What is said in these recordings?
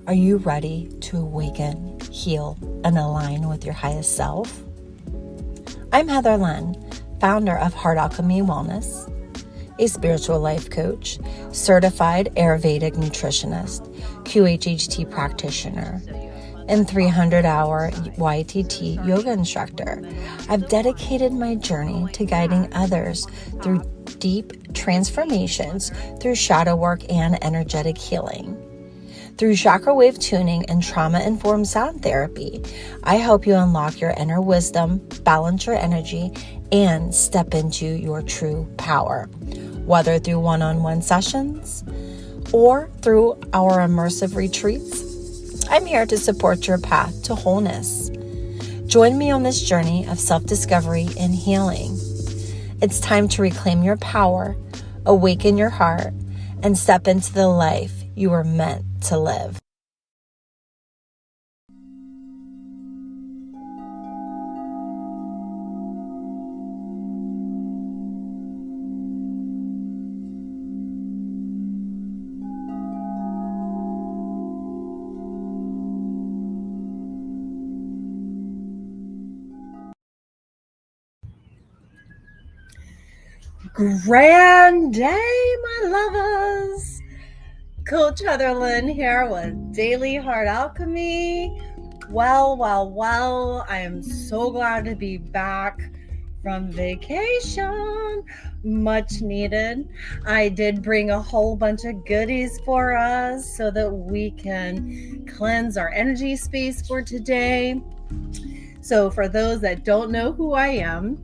Are you ready to awaken, heal, and align with your highest self? I'm Heather Lynn, founder of Heart Alchemy Wellness, a spiritual life coach, certified Ayurvedic nutritionist, QHHT practitioner, and 300-hour YTT yoga instructor. I've dedicated my journey to guiding others through deep transformations through shadow work and energetic healing. Through Chakra Wave Tuning and trauma-informed sound therapy, I help you unlock your inner wisdom, balance your energy, and step into your true power. Whether through one-on-one sessions or through our immersive retreats, I'm here to support your path to wholeness. Join me on this journey of self-discovery and healing. It's time to reclaim your power, awaken your heart, and step into the life you were meant to live. Grand day, my lovers. Coach Heather Lynn here with Daily Heart Alchemy. Well, I am so glad to be back from vacation. Much needed. I did bring a whole bunch of goodies for us so that we can cleanse our energy space for today. So for those that don't know who I am,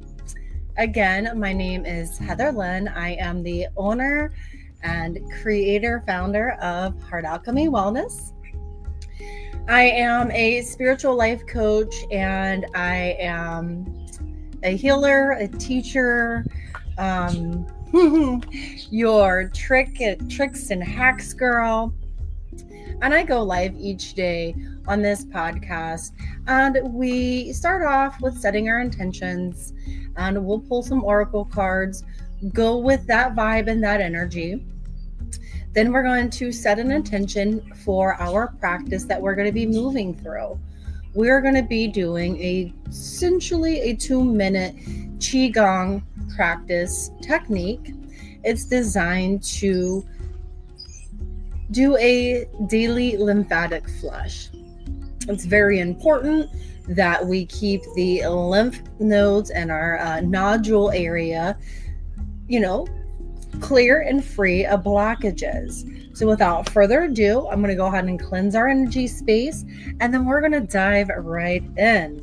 again, my name is Heather Lynn. I am the owner and creator, founder of Heart Alchemy Wellness. I am a spiritual life coach, and I am a healer, a teacher, your tricks and hacks girl. And I go live each day on this podcast, and we start off with setting our intentions, and we'll pull some oracle cards, go with that vibe and that energy. Then we're going to set an intention for our practice that we're going to be moving through. We're going to be doing essentially a 2-minute Qigong practice technique. It's designed to do a daily lymphatic flush. It's very important that we keep the lymph nodes and our nodule area, clear and free of blockages. So without further ado, I'm going to go ahead and cleanse our energy space, and then we're going to dive right in.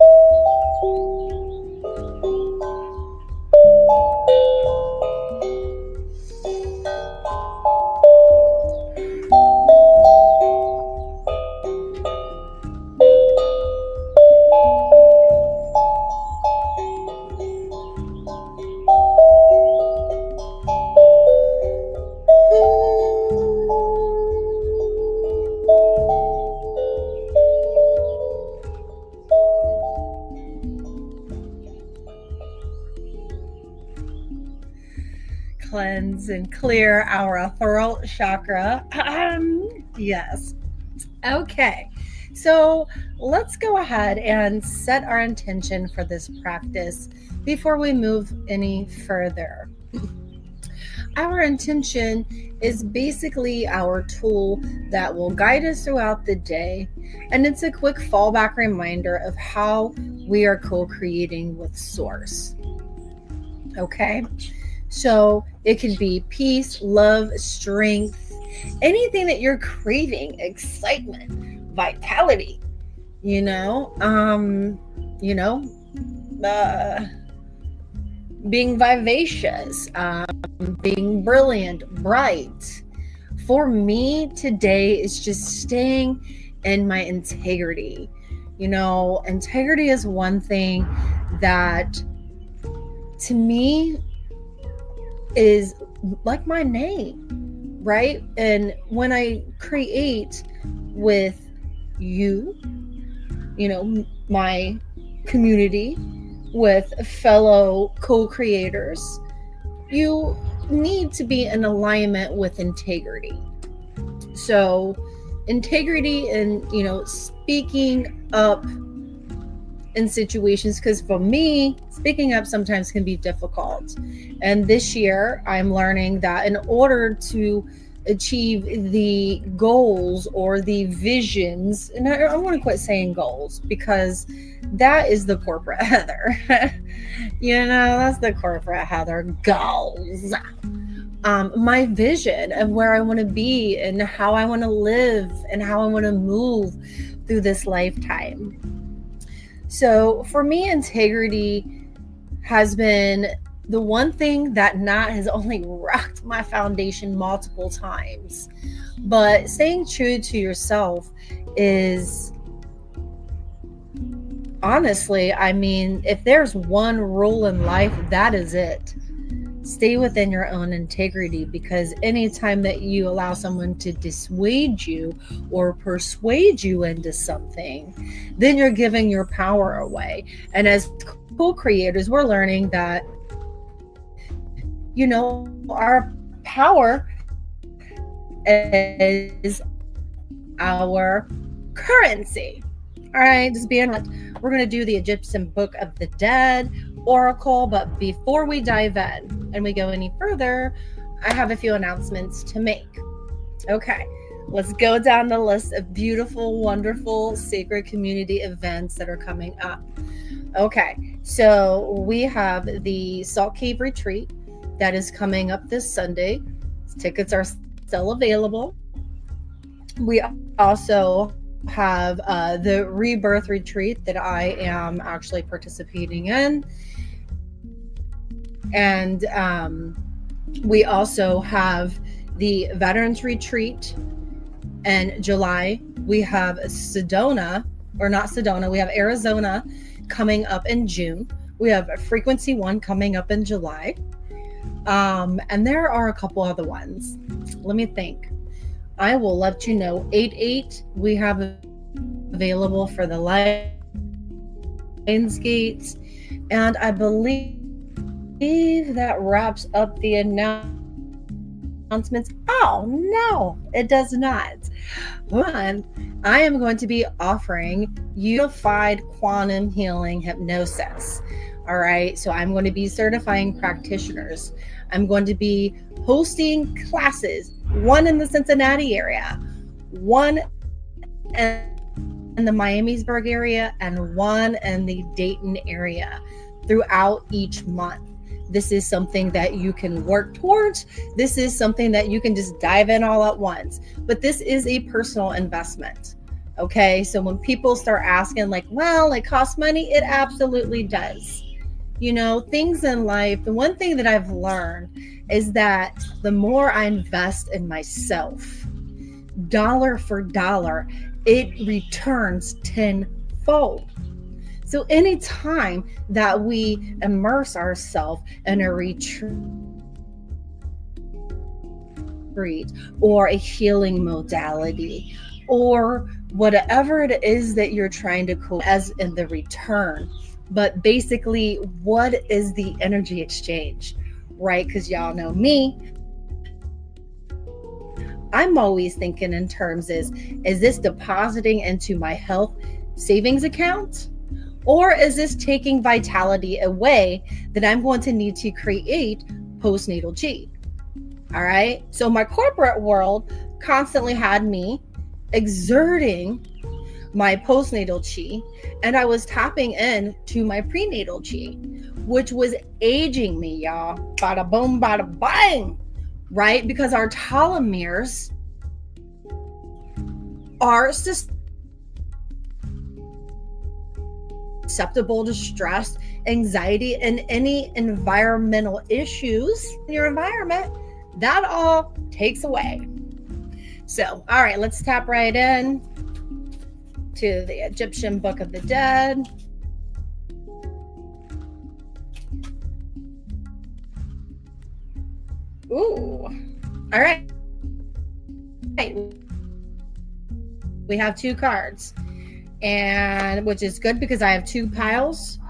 Cleanse and clear our throat chakra. Yes. Okay. So let's go ahead and set our intention for this practice before we move any further. Our intention is basically our tool that will guide us throughout the day, and it's a quick fallback reminder of how we are co-creating with Source. Okay? So it could be peace, love, strength, anything that you're craving, excitement, vitality, being vivacious, being brilliant, bright. For me today is just staying in my integrity. Integrity is one thing that to me is like my name, right? And when I create with you, my community, with fellow co-creators, you need to be in alignment with integrity. So integrity and, speaking up in situations, because for me, speaking up sometimes can be difficult. And this year, I'm learning that in order to achieve the goals or the visions, and I want to quit saying goals because that is the corporate Heather. That's the corporate Heather, goals. My vision of where I want to be and how I want to live and how I want to move through this lifetime. So for me, integrity has been the one thing that not has only rocked my foundation multiple times, but staying true to yourself is, honestly, if there's one rule in life, that is it. Stay within your own integrity, because anytime that you allow someone to dissuade you or persuade you into something, then you're giving your power away. And as co-creators, we're learning that, our power is our currency. All right, just being honest, we're going to do the Egyptian Book of the Dead Oracle, but before we dive in and we go any further, I have a few announcements to make. Okay, let's go down the list of beautiful, wonderful, sacred community events that are coming up. Okay, so we have the Salt Cave Retreat that is coming up this Sunday. Tickets are still available. We also have the Rebirth Retreat that I am actually participating in. And we also have the Veterans Retreat in July. We have we have Arizona coming up in June. We have Frequency 1 coming up in July. And there are a couple other ones. Let me think. I will let you know. 8/8 we have available for the Lionsgate. And I believe that wraps up the announcements. Oh, no, it does not. One, I am going to be offering Unified Quantum Healing Hypnosis. All right, so I'm going to be certifying practitioners. I'm going to be hosting classes, one in the Cincinnati area, one in the Miamisburg area, and one in the Dayton area throughout each month. This is something that you can work towards. This is something that you can just dive in all at once. But this is a personal investment. Okay, so when people start asking it costs money, it absolutely does. Things in life, the one thing that I've learned is that the more I invest in myself, dollar for dollar, it returns tenfold. So anytime that we immerse ourselves in a retreat or a healing modality or whatever it is that you're trying to call as in the return, but basically, what is the energy exchange, right? Because y'all know me. I'm always thinking in terms is this depositing into my health savings account? Or is this taking vitality away that I'm going to need to create postnatal G? All right. So my corporate world constantly had me exerting my postnatal chi, and I was tapping in to my prenatal chi, which was aging me, y'all. Bada boom, bada bang, right? Because our telomeres are susceptible to stress, anxiety, and any environmental issues in your environment. That all takes away. So, all right, let's tap right in to the Egyptian Book of the Dead. Ooh, all right. We have two cards, and which is good because I have two piles.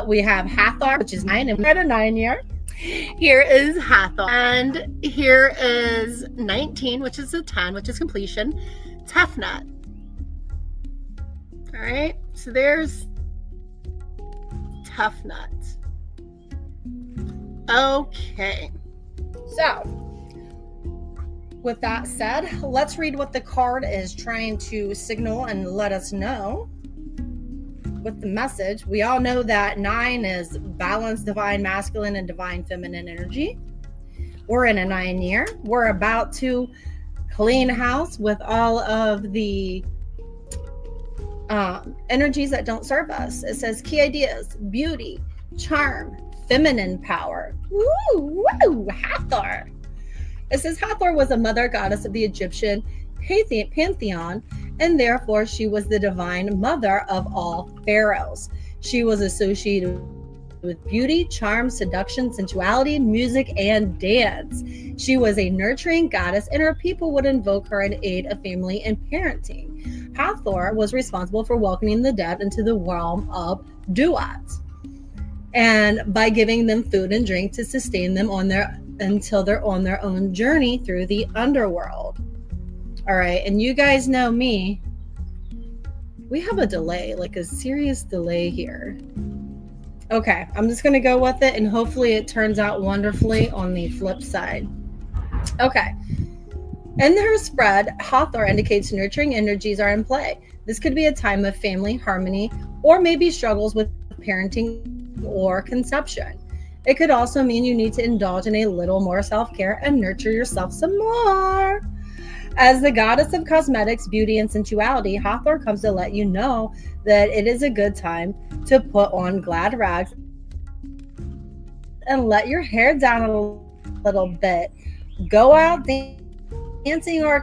We have Hathor, which is 9, and we had a 9 year. Here is Hathor, and here is 19, which is a 10, which is completion. Tough nut. All right, so there's tough nut. Okay, so with that said, let's read what the card is trying to signal and let us know with the message. We all know that 9 is balanced divine masculine and divine feminine energy. We're in a 9 year. We're about to clean house with all of the energies that don't serve us. It says key ideas: beauty, charm, feminine power. Woo, Hathor. It says Hathor was a mother goddess of the Egyptian pantheon, and therefore she was the divine mother of all pharaohs. She was associated with beauty, charm, seduction, sensuality, music, and dance. She was a nurturing goddess, and her people would invoke her in aid of family and parenting. Hathor was responsible for welcoming the dead into the realm of Duat, and by giving them food and drink to sustain them until they're on their own journey through the underworld. All right, and you guys know me. We have a delay, like a serious delay here. Okay, I'm just going to go with it, and hopefully it turns out wonderfully on the flip side. Okay. In her spread, Hathor indicates nurturing energies are in play. This could be a time of family harmony, or maybe struggles with parenting or conception. It could also mean you need to indulge in a little more self-care and nurture yourself some more. As the goddess of cosmetics, beauty, and sensuality, Hathor comes to let you know that it is a good time to put on glad rags and let your hair down a little bit. Go out dancing or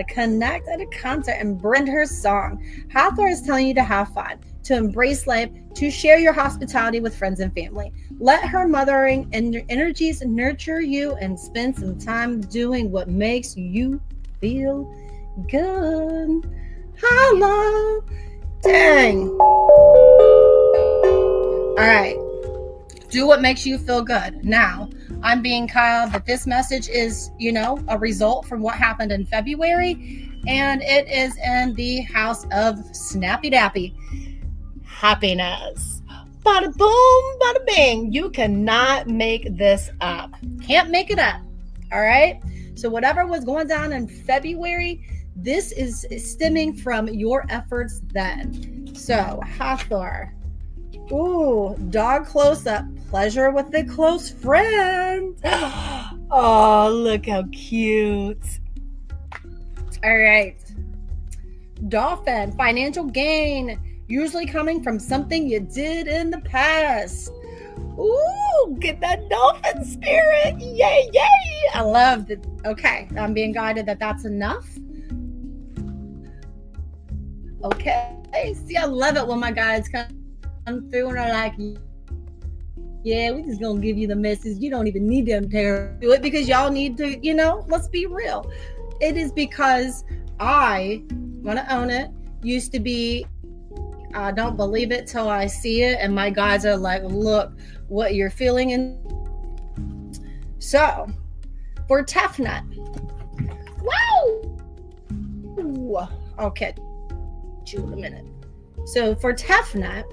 connect at a concert and blend her song. Hathor is telling you to have fun, to embrace life, to share your hospitality with friends and family. Let her mothering energies nurture you and spend some time doing what makes you feel good. Hello. Dang. All right. Do what makes you feel good. Now, I'm being Kyle, but this message is, a result from what happened in February, and it is in the house of Snappy Dappy happiness. Bada boom, bada bing. You cannot make this up. Can't make it up. All right. So whatever was going down in February, this is stemming from your efforts then. So Hathor. Ooh, dog close up. Pleasure with a close friend. Oh, look how cute. All right. Dolphin, financial gain, usually coming from something you did in the past. Ooh, get that dolphin spirit. Yay, yay. I love it. Okay, I'm being guided that's enough. Okay. See, I love it when my guides come through and are like, yeah, we just gonna give you the message. You don't even need them to do it because y'all need to, let's be real. It is because I want to own it. Used to be, I don't believe it till I see it. And my guides are like, look what you're feeling. And so for Tefnut, wow. Okay. You in a minute. So for Tefnut,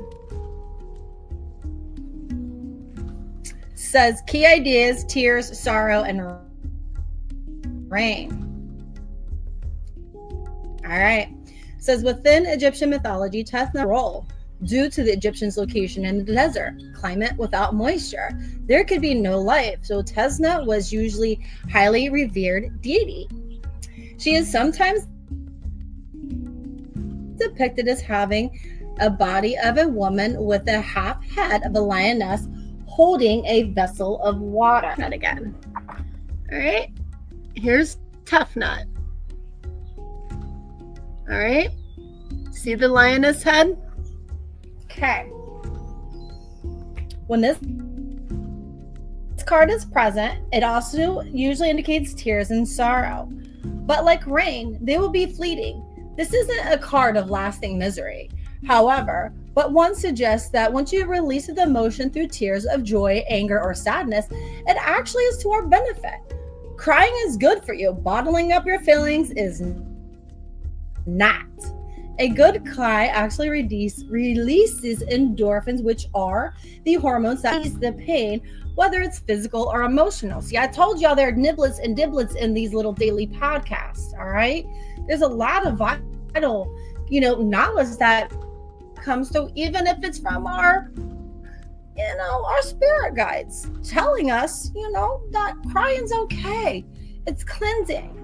says key ideas: tears, sorrow, and rain. All right. Says within Egyptian mythology, Tefnut role due to the Egyptians' location in the desert, climate without moisture. There could be no life. So Tefnut was usually highly revered deity. She is sometimes depicted as having a body of a woman with a half head of a lioness holding a vessel of water. Not again. All right. Here's Tefnut. All right. See the lioness head? Okay. When this card is present, it also usually indicates tears and sorrow. But like rain, they will be fleeting. This isn't a card of lasting misery. However, but one suggests that once you release the emotion through tears of joy, anger, or sadness, it actually is to our benefit. Crying is good for you. Bottling up your feelings is not. A good cry actually releases endorphins, which are the hormones that ease the pain, whether it's physical or emotional. See, I told y'all there are niblets and diblets in these little daily podcasts, all right? There's a lot of vital, knowledge that comes through, even if it's from our spirit guides telling us, that crying's okay. It's cleansing.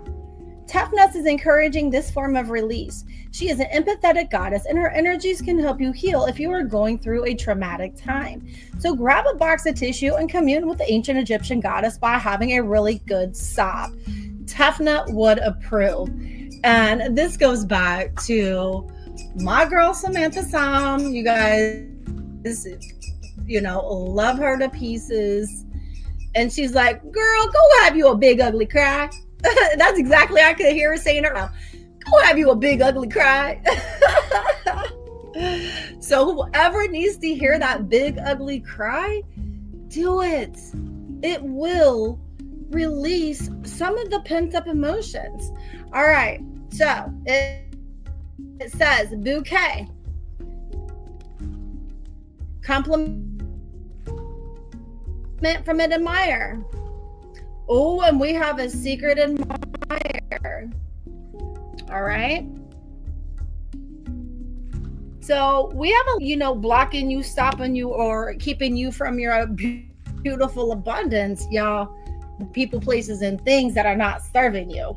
Tefnut is encouraging this form of release. She is an empathetic goddess, and her energies can help you heal if you are going through a traumatic time. So grab a box of tissue and commune with the ancient Egyptian goddess by having a really good sob. Tefnut would approve. And this goes back to my girl Samantha Sam. You guys, love her to pieces. And she's like, girl, go have you a big ugly cry. That's exactly, I could hear her saying it now. Go have you a big ugly cry. So whoever needs to hear that big ugly cry, do it. It will release some of the pent up emotions. All right. So it says bouquet. Compliment from an admirer. Oh, and we have a secret admirer. All right. So we have a, blocking you, stopping you, or keeping you from your beautiful abundance, y'all. People, places, and things that are not serving you.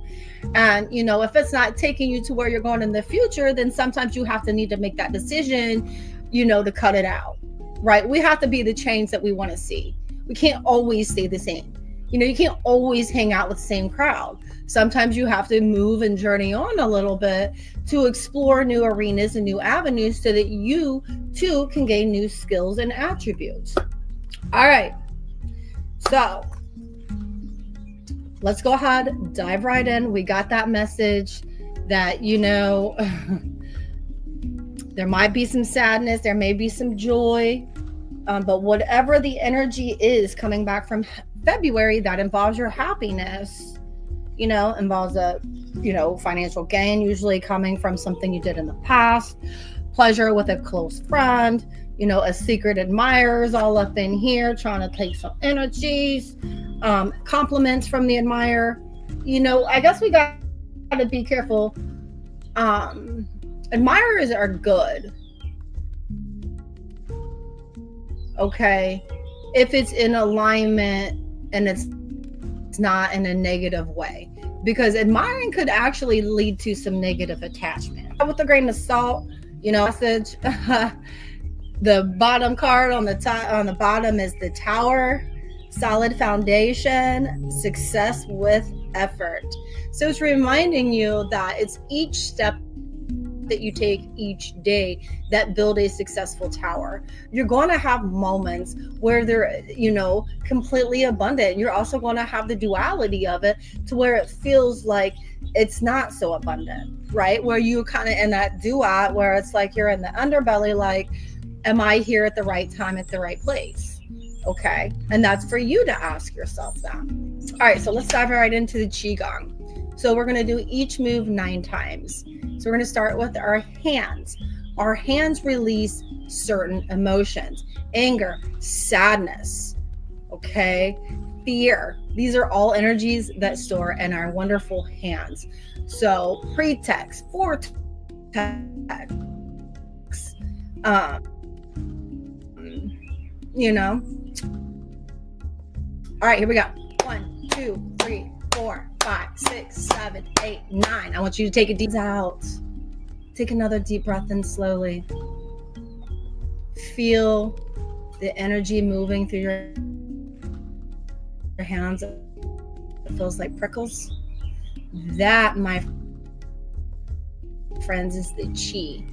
And, if it's not taking you to where you're going in the future, then sometimes you have to need to make that decision, to cut it out, right? We have to be the change that we want to see. We can't always stay the same. You can't always hang out with the same crowd. Sometimes you have to move and journey on a little bit to explore new arenas and new avenues so that you too can gain new skills and attributes. All right. So let's go ahead, dive right in. We got that message that, there might be some sadness, there may be some joy, but whatever the energy is coming back from February that involves your happiness, involves a, financial gain, usually coming from something you did in the past, pleasure with a close friend, a secret admirer is all up in here trying to take some energies, compliments from the admirer. I guess we got to be careful. Admirers are good. Okay. If it's in alignment and it's not in a negative way, because admiring could actually lead to some negative attachment. With a grain of salt, message. The bottom card on the bottom is the Tower, solid foundation, success with effort. So it's reminding you that it's each step that you take each day that build a successful tower. You're going to have moments where they're, completely abundant. You're also going to have the duality of it to where it feels like it's not so abundant, right? Where you kind of in that duat where it's like you're in the underbelly, like, am I here at the right time, at the right place? Okay. And that's for you to ask yourself that. All right. So let's dive right into the Qigong. So we're going to do each move 9 times. So we're going to start with our hands. Our hands release certain emotions: anger, sadness, okay, fear. These are all energies that store in our wonderful hands. So pretext, vortex, All right, here we go. 1, 2, 3, 4, 5, 6, 7, 8, 9. I want you to take a deep out. Take another deep breath in slowly. Feel the energy moving through your hands. It feels like prickles. That, my friends, is the chi.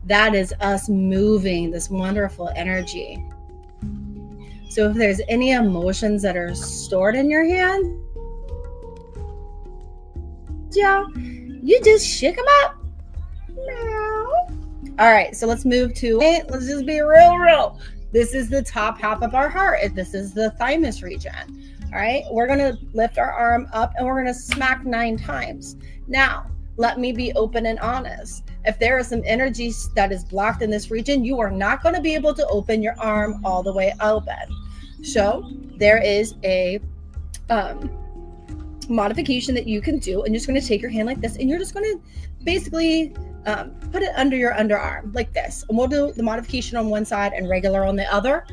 That is us moving this wonderful energy. So if there's any emotions that are stored in your hand, you just shake them up. All right, so let's move to, let's just be real. This is the top half of our heart. This is the thymus region. All right, we're going to lift our arm up and we're going to smack 9 times. Now, let me be open and honest. If there is some energy that is blocked in this region, you are not going to be able to open your arm all the way open. So there is a modification that you can do, and you're just going to take your hand like this, and you're just going to basically put it under your underarm like this. And we'll do the modification on one side and regular on the other.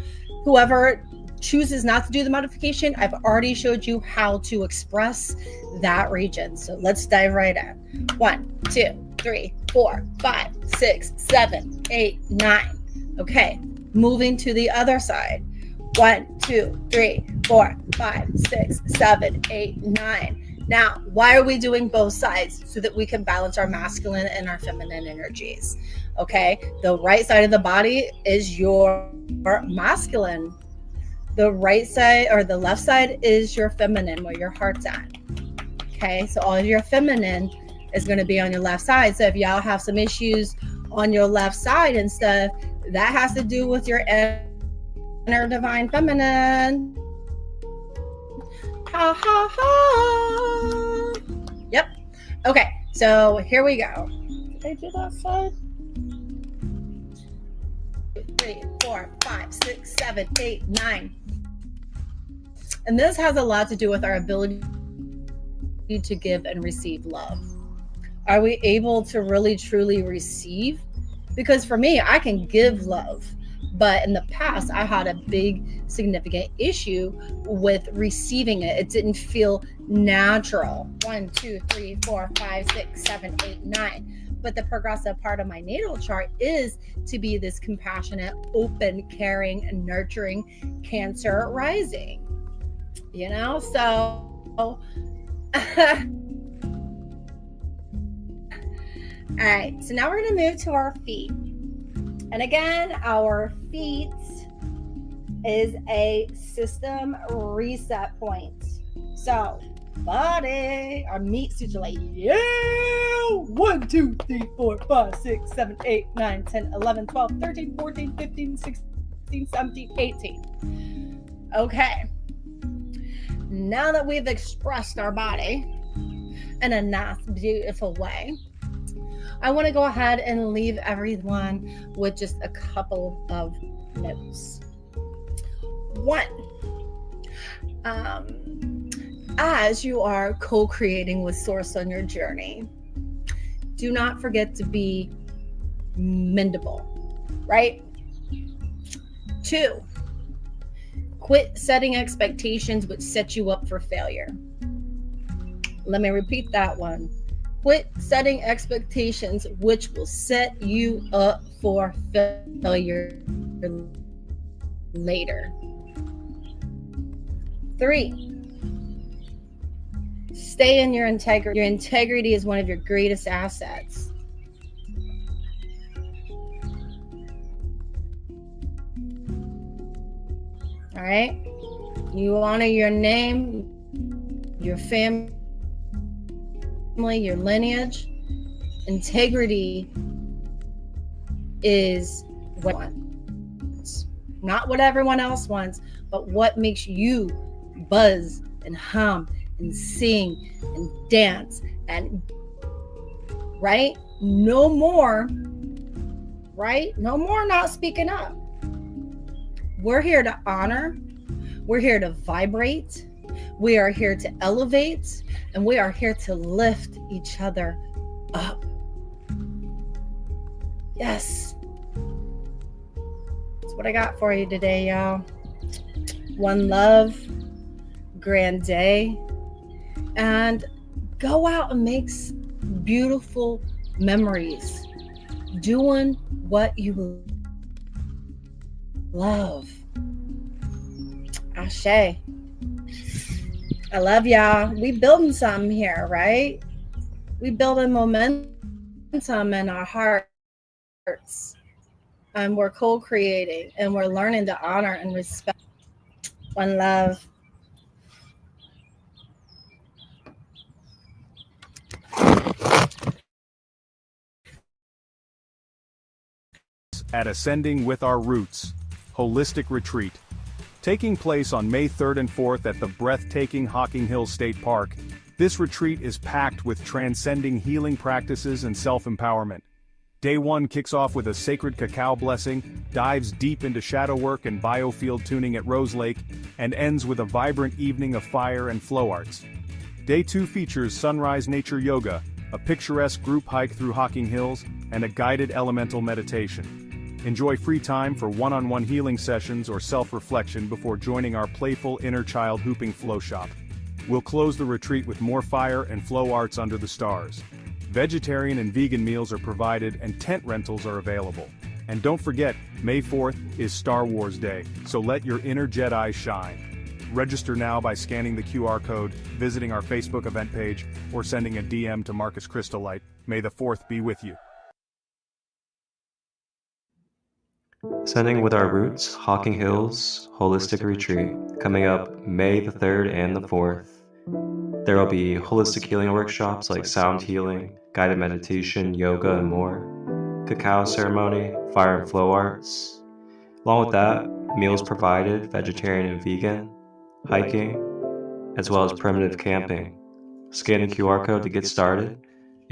Whoever chooses not to do the modification, I've already showed you how to express that region. So let's dive right in. 1, 2, 3, 4, 5, 6, 7, 8, 9. Okay, moving to the other side. 1, 2, 3, 4, 5, 6, 7, 8, 9. Now, why are we doing both sides? So that we can balance our masculine and our feminine energies. Okay, the right side of the body is your masculine. The right side or the left side is your feminine, where your heart's at. Okay, so all of your feminine is going to be on your left side. So if y'all have some issues on your left side and stuff, that has to do with your inner divine feminine. Ha ha ha. Yep. Okay, so here we go. Did I do that side? 3, 4, 5, 6, 7, 8, 9. And this has a lot to do with our ability to give and receive love. Are we able to really truly receive? Because for me, I can give love, but in the past, I had a big significant issue with receiving it. It didn't feel natural. 1, 2, 3, 4, 5, 6, 7, 8, 9. But the progressive part of my natal chart is to be this compassionate, open, caring, and nurturing Cancer rising. You know, so all right, so now we're going to move to our feet. And again, our feet is a system reset point. So, body, our meat suits are like, yeah, 1, 2, 3, 4, 5, 6, 7, 8, 9, 10, 11, 12, 13, 14, 15, 16, 17, 18. Okay. Now that we've expressed our body in a nice, beautiful way, I want to go ahead and leave everyone with just a couple of notes. 1, as you are co-creating with Source on your journey, do not forget to be mendable, right? 2, quit setting expectations which set you up for failure. Let me repeat that one. Quit setting expectations which will set you up for failure later. 3, stay in your integrity. Your integrity is one of your greatest assets. All right? You honor your name, your family, your lineage. Integrity is what you want. Not what everyone else wants, but what makes you buzz and hum and sing and dance and right? No more, right? No more not speaking up. We're here to honor. We're here to vibrate. We are here to elevate, and we are here to lift each other up. Yes. That's what I got for you today, y'all. One love, grand day, and go out and make beautiful memories, doing what you love. Ashe. I love y'all. We building something here, right? We building momentum in our hearts, and we're co-creating, and we're learning to honor and respect. One love. At Ascending with Our Roots, Holistic Retreat, taking place on May 3rd and 4th at the breathtaking Hocking Hills State Park. This retreat is packed with transcending healing practices and self-empowerment. Day 1 kicks off with a sacred cacao blessing, dives deep into shadow work and biofield tuning at Rose Lake, and ends with a vibrant evening of fire and flow arts. Day 2 features sunrise nature yoga, a picturesque group hike through Hocking Hills, and a guided elemental meditation. Enjoy free time for one-on-one healing sessions or self-reflection before joining our playful inner child hooping flow shop. We'll close the retreat with more fire and flow arts under the stars. Vegetarian and vegan meals are provided and tent rentals are available. And don't forget, May 4th is Star Wars Day, so let your inner Jedi shine. Register now by scanning the QR code, visiting our Facebook event page, or sending a DM to Marcus Crystallite. May the 4th be with you. Ascending with Our Roots, Hocking Hills Holistic Retreat, coming up May the 3rd and the 4th. There will be holistic healing workshops like sound healing, guided meditation, yoga, and more, cacao ceremony, fire and flow arts. Along with that, meals provided, vegetarian and vegan, hiking, as well as primitive camping. Scan the QR code to get started,